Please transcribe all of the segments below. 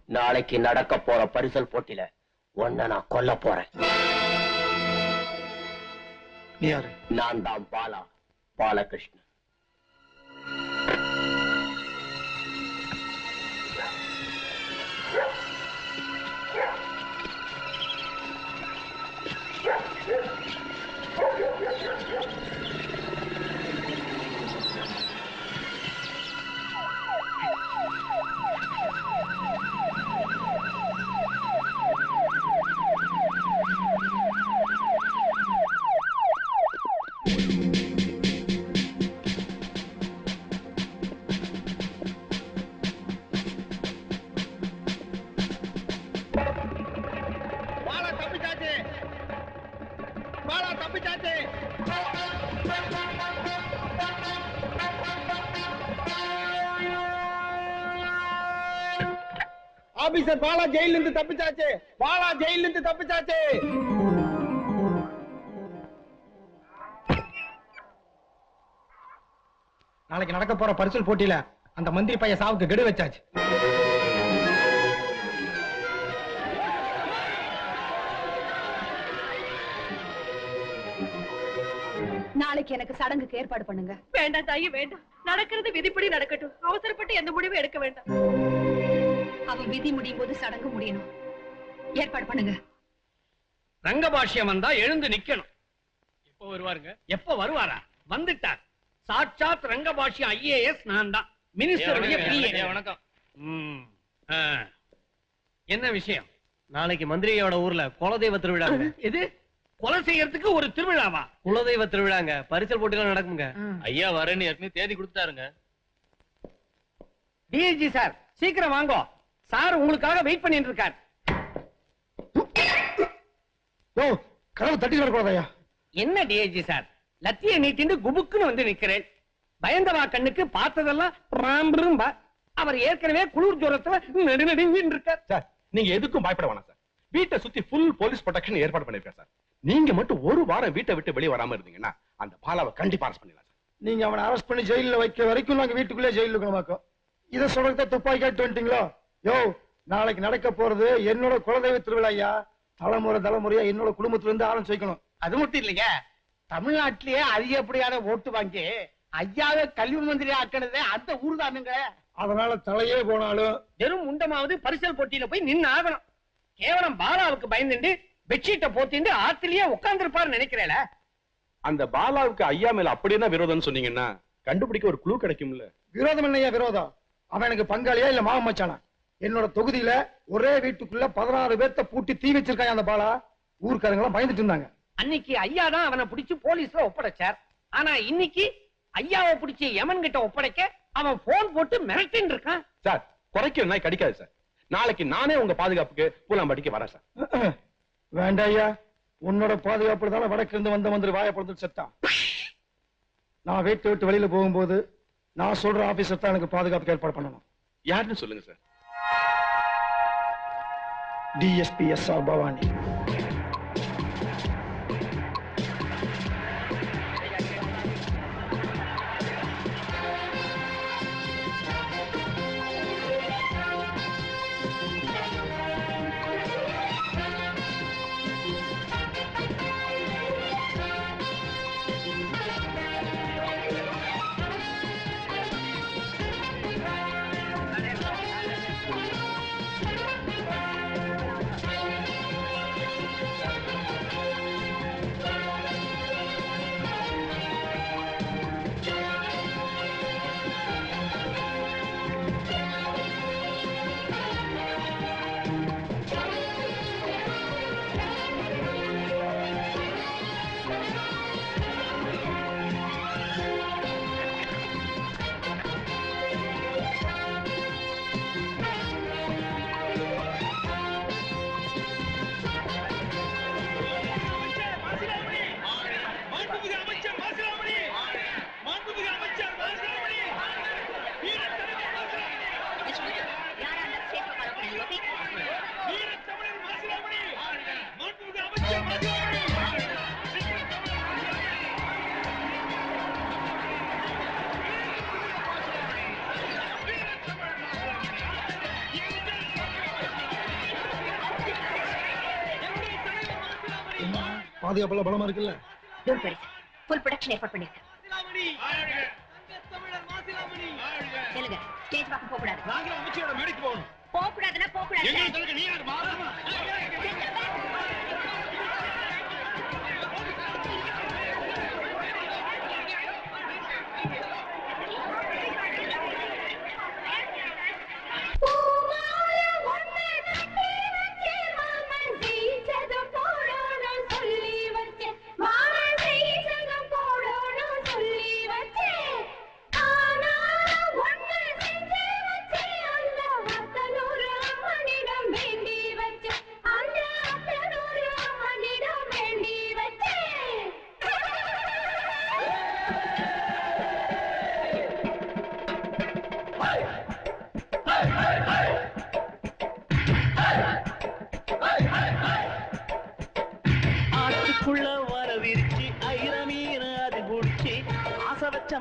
நாளைக்கு நடக்க போற பரிசல் போட்டியில உன்னை நான் கொல்ல போறேன். நீ யாரு? நான் தான் பாலகிருஷ்ணன். ஆபீசர் பாலா ஜெயில இருந்து தப்பிச்சாச்சு. பாலா ஜெயில இருந்து தப்பிச்சாச்சு. நாளைக்கு நடக்க போற பரிசல் போட்டியில அந்த மந்திரி பையன் சாவுக்கு கெடு வச்சாச்சு. நாளைக்கு எனக்கு சடங்குக்கு ஏற்பாடு பண்ணுங்க. வேண்டாம் தாயி, வேண்டாம். நடக்கிறது விதிப்படி நடக்கட்டும். அவசரப்பட்டு எந்த முடிவும் எடுக்க வேண்டாம். அவன் விதி முடியும் போது சடங்கு முடியணும். ஏற்பாடு பண்ணுங்க. ரங்கபாஷ்யம் வந்தா எழுந்து நிக்கணும். எப்ப வருவாருங்க? எப்ப வருவாரா? வந்துட்டார். சாட்சாத் ரங்கபாஷ்யம் IAS நான் தான். மினிஸ்டர் வணக்கம். என்ன விஷயம்? நாளைக்கு மந்திரியோட ஊர்ல குலதெய்வ திருவிழா. இது கொலை செய்யறதுக்கு ஒரு திருவிழாவா? குலதெய்வ திருவிழாங்க. பரிசல் போட்டிலாம் நடக்குங்க. ஐயா வரேன்னு ஏற்கனவே தேதி கொடுத்தாருங்க. டிஐஜி சார் சீக்கிரம் வாங்கோ. சார் உங்களுக்காக வெயிட் பண்ணிட்டு இருக்கார். ஓ, கதவு தட்டி வரக்கூடாதயா? என்ன டிஐஜி சார், லத்திய நீட்டிண்டு குபுக்குன்னு வந்து நிக்கிறேன். பயந்தவா கண்ணுக்கு பார்த்ததெல்லாம் ராம்பா. அவர் ஏற்கனவே குளிர் ஜுரத்துல நெடுநடுங்கின்னு இருக்கார். சார், நீங்க எதுக்கும் பயப்பட வேணாம் சார். வீட்டை சுத்தி ஃபுல் போலீஸ் ப்ரொடெக்ஷன் ஏற்பாடு பண்ணிருக்கேன் சார். நீங்க மட்டும் ஒரு வாரம் வீட்டை விட்டு வெளியே வராம இருந்தீங்கன்னா அந்த பாலாவை கண்டிப்பா அரெஸ்ட் பண்ணிடலாம் சார். நீங்க அவனை அரெஸ்ட் பண்ணி ஜெயில வைக்க வரைக்கும் நாங்க வீட்டுக்குள்ளே ஜெயில இருக்கணுமாக்கும். இதை சொல்றத துப்பாக்கி கேட்டு வந்துட்டீங்களோ? யோ, நாளைக்கு நடக்க போறது என்னோட குலதெய்வ திருவிழா ஐயா. தலைமுறையா என்னோட குடும்பத்துல இருந்து ஆரம்பிச்சு வைக்கணும். அது மட்டும் இல்லைங்க, தமிழ்நாட்டிலேயே அதிகப்படியான ஓட்டு வாங்கி ஐயாவே கல்வி மந்திரி ஆக்கினதே அந்த ஊர் தானுங்க. அதனால தலையே போனாலும் வெறும் முண்டமாவது பரிசல் போட்டியில போய் நின்னு ஆகணும். கேவலம் பாலாவுக்கு பயந்துட்டு பெட்ஷீட்டை போத்திட்டு ஆத்திலேயே உட்கார்ந்துருப்பாரு நினைக்கிறேன். அந்த பாலாவுக்கு ஐயா மேல அப்படி என்ன விரோதம்னு சொன்னீங்கன்னா கண்டுபிடிக்க ஒரு க்ளூ கிடைக்கும்ல. விரோதம் என்னையா விரோதம்? அவன் எனக்கு பங்காளியா இல்ல மாமன் மச்சானா? என்னோட தொகுதியில ஒரே வீட்டுக்குள்ள 16 பேர்த்த பூட்டி தீ வச்சிருக்காங்க அந்த பாலா. ஊர்க்காரங்க எல்லாம் பயந்துட்டு இருந்தாங்க. அன்னைக்கு ஐயா தான் அவனை பிடிச்சு போலீஸ்ல ஒப்படைச்சார். ஆனா இன்னைக்கு ஐயாவை பிடிச்சி யமன் கிட்ட ஒப்படைக்க அவன் போன் போட்டு மிரட்டின்னு இருக்கான். சார், குறைக்கிற நாய் கடிக்காது சார். நாளைக்கு நானே உங்க பாதுகாப்புக்கு பூலாம்பட்டிக்கு வரேன் சார். வேண்டாம் ஐயா, உன்னோட பாதுகாப்பு தானே வடக்கு இருந்து வந்த மந்திரி வாயப்படுத்து செத்தான். நான் வீட்டை விட்டு வெளியில போகும்போது நான் சொல்ற ஆபீசர் தான் எனக்கு பாதுகாப்புக்கு ஏற்பாடு பண்ணணும். யாருன்னு சொல்லுங்க சார். DSP SR Bhavani. பாதுகாப்பு பலமா இருக்குல்ல? ஃபுல் ப்ரொடக்ஷன் ஏற்பாடு பண்ணிருக்கேன். சொல்லுங்க, ஸ்டேஜ் பக்கம் போக கூடாது. நாங்க அமைச்சரோட மேடைக்கு போகணும். போக கூடாதுன்னா போக கூடாது. எங்க சொல்லுங்க, நீ யாரு? மாறமா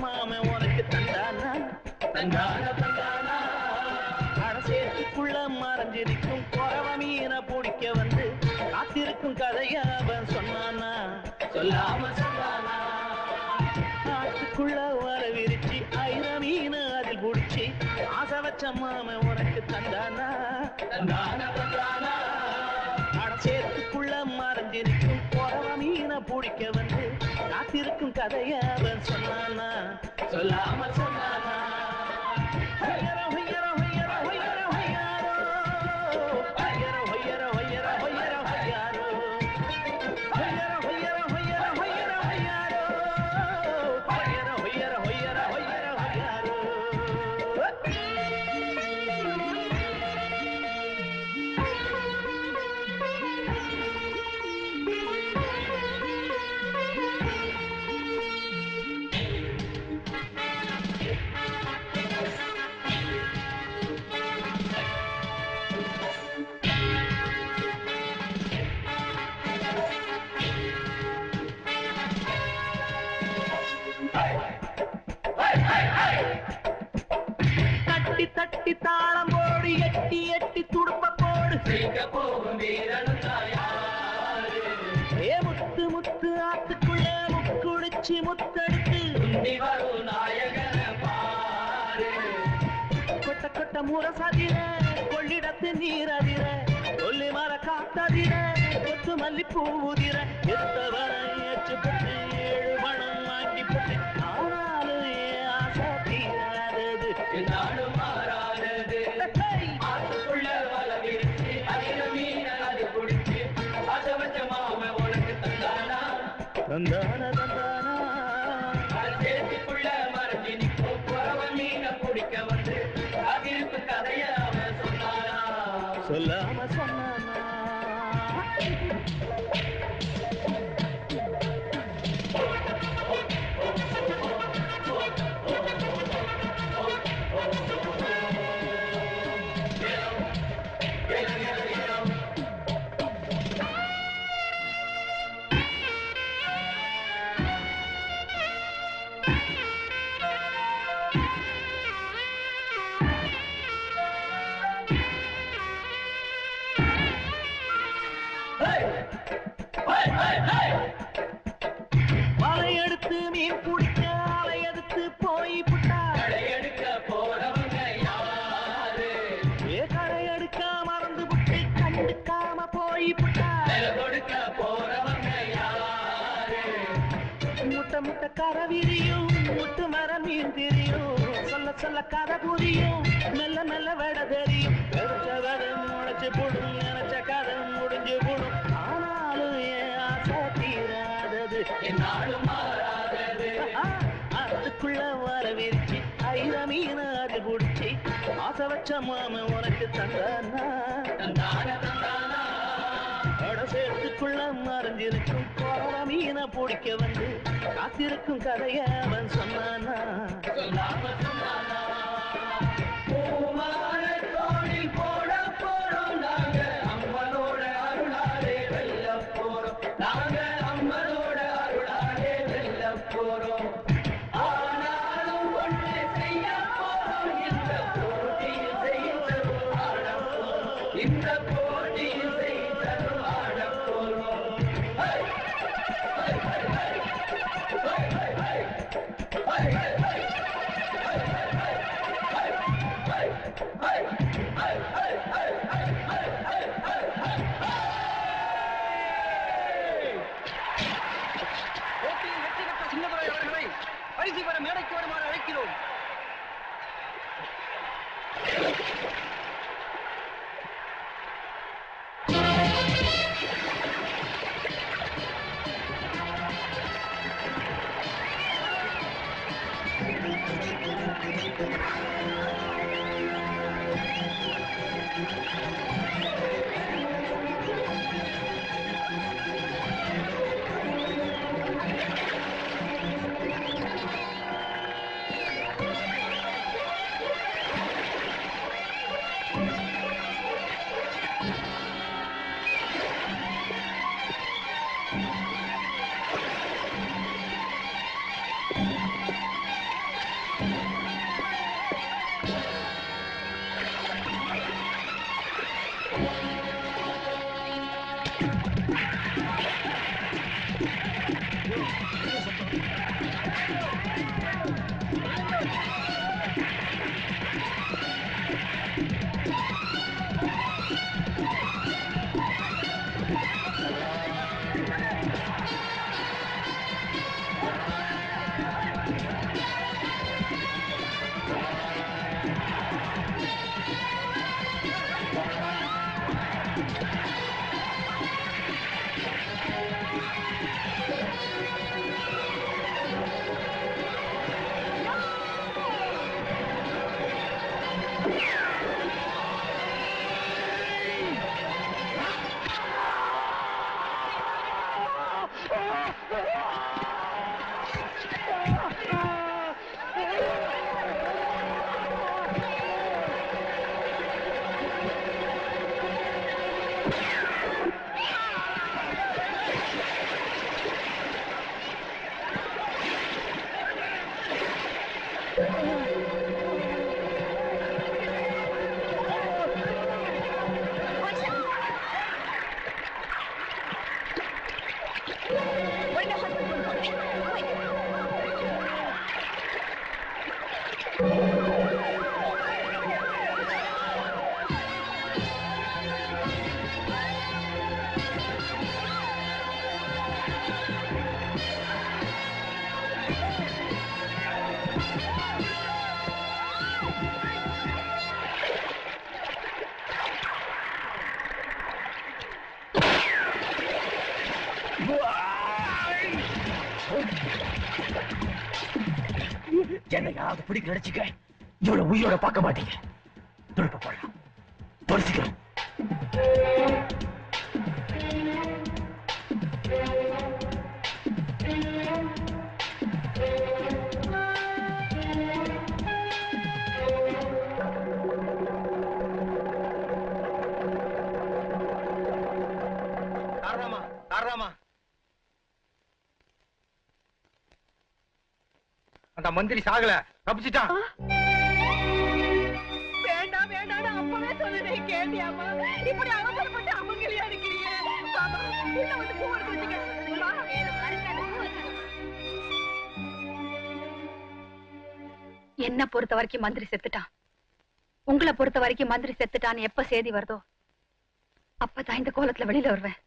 மாம உனக்கு தந்தானா தந்தானா தந்தானா அடசேத்துக்குள்ள மறைஞ்சிருக்கும் குறவ மீனை பிடிக்க வந்து காத்திருக்கும் கதையா அவன் சொன்னானா சொல்லாம சொன்னானா ஆத்துக்குள்ள வர விரிச்சு ஐர மீன் அதில் பிடிச்சி ஆசை வச்ச மாம உனக்கு தந்தானா தந்தானா தந்தானா அடசேத்துக்குள்ள மறைஞ்சிருக்கும் குறவ மீனை பிடிக்க வந்து காத்திருக்கும் கதைய அவன் சொன்னானா சொல்லாம சொன்னானா ஹையரோ ஹையரோ ஹையரோ ஹையரோ ஹையரோ ஹையரோ ஹையரோ ஹையரோ ஹையரோ ஹையரோ ஹையரோ ஹையரோ ஹையரோ ஹையரோ ஹையரோ ஹையரோ ஹையரோ ஹையரோ ஹையரோ தட்டி தட்டி தாளம் போடு எட்டி எட்டி துடுப்ப போடு ஏ முத்து முத்து ஆத்துக்குள்ள முக்குடிச்சு முத்தெடுத்து கொட்ட கொட்ட முரசதிர கொள்ளிடத்து நீரதிர கொல்லி மர காத்ததிர கொத்து மல்லி பூவுதிர எத்தவர ஏற்று போட்டு 7 மணம் வாங்கி போட்டு ஆனாலும் ஏன் ஆசை தீராதது நாடும் மாறாதது ஆத்துக்குள்ள வல விரிச்சு அதிர மீன் அது குடிச்சு ஆசை வச்ச மாம உனக்கு தந்தானா தந்தானா தந்தானா சேர்த்துக்குள்ள மறைஞ்சி நிற்கும் குறவ மீனை பிடிக்க வந்து அதிர்ப்பு கதைய அவன் சொன்னானா சொல்லாம சொன்னானா வலை எடுத்து மீன் பிடிக்க அலை எடுத்து போய் புட்டா எடுக்க போறவங்க யாரு ஏ கரை எடுக்க மறந்து புட்டு கண்டுக்காம போய் புட்டா கொடுக்க போறவங்க யாரு முட்டை முட்டை கரை விரியும் முட்டு மர மீன் தெரியும் சொல்ல சொல்ல கதை புரியும் மெல்ல மெல்ல விட தெரியும் நினைச்ச வரை முளைச்சு போடும் நினைச்ச கதை முடிஞ்சு போடும் ஆனாலும் ஏன் ஆசை தீராதது என்னாலும் மாறாதது அதுக்குள்ள வர விரிச்சு ஐர மீன் அது பிடிச்சி ஆசை வச்ச மாம உனக்கு தந்தானா தந்தானா தந்தானா அட சேர்த்துக்குள்ள மறைஞ்சிருக்கும் குறவ மீனை பிடிக்க வந்து காத்திருக்கும் கதைய அவன் சொன்னானா சொல்லாம சொன்னானா போட போறோம் நாங்க அம்மனோட அருளாலே வெல்ல போறோம் நாங்க அம்மனோட அருளாலே வெல்ல போறோம் ஆனாலும் ஒன்று செய்ய போறோம் இந்த போட்டியில் செய்தரும் ஆட போறோம் இந்த போட்டியில் செய்தரும் ஆட போறோம் என்ன யாராவது பிடிக்க நினைச்சுக்க இவ்வளவு உயிரோட பார்க்க மாட்டீங்க. துடுப்ப போடலாம், தொலைச்சிக்கிறோம். அந்த மந்திரி சாகல, தப்பிச்சிட்டான். வேண்டாம் வேண்டாம் அப்பவே சொன்னதே கேட்டியாமா? இப்படி அவசரப்பட்டு அவங்களையா இருக்கிறீங்க? பாபா உள்ள வந்து பூ எடுத்து வச்சுக்க. என்ன பொறுத்த வரைக்கும் மந்திரி செத்துட்டான், உங்களை பொறுத்த வரைக்கும் மந்திரி செத்துட்டான்னு எப்ப செய்தி வருதோ அப்பதான் இந்த கோலத்துல வெளியில வருவேன்.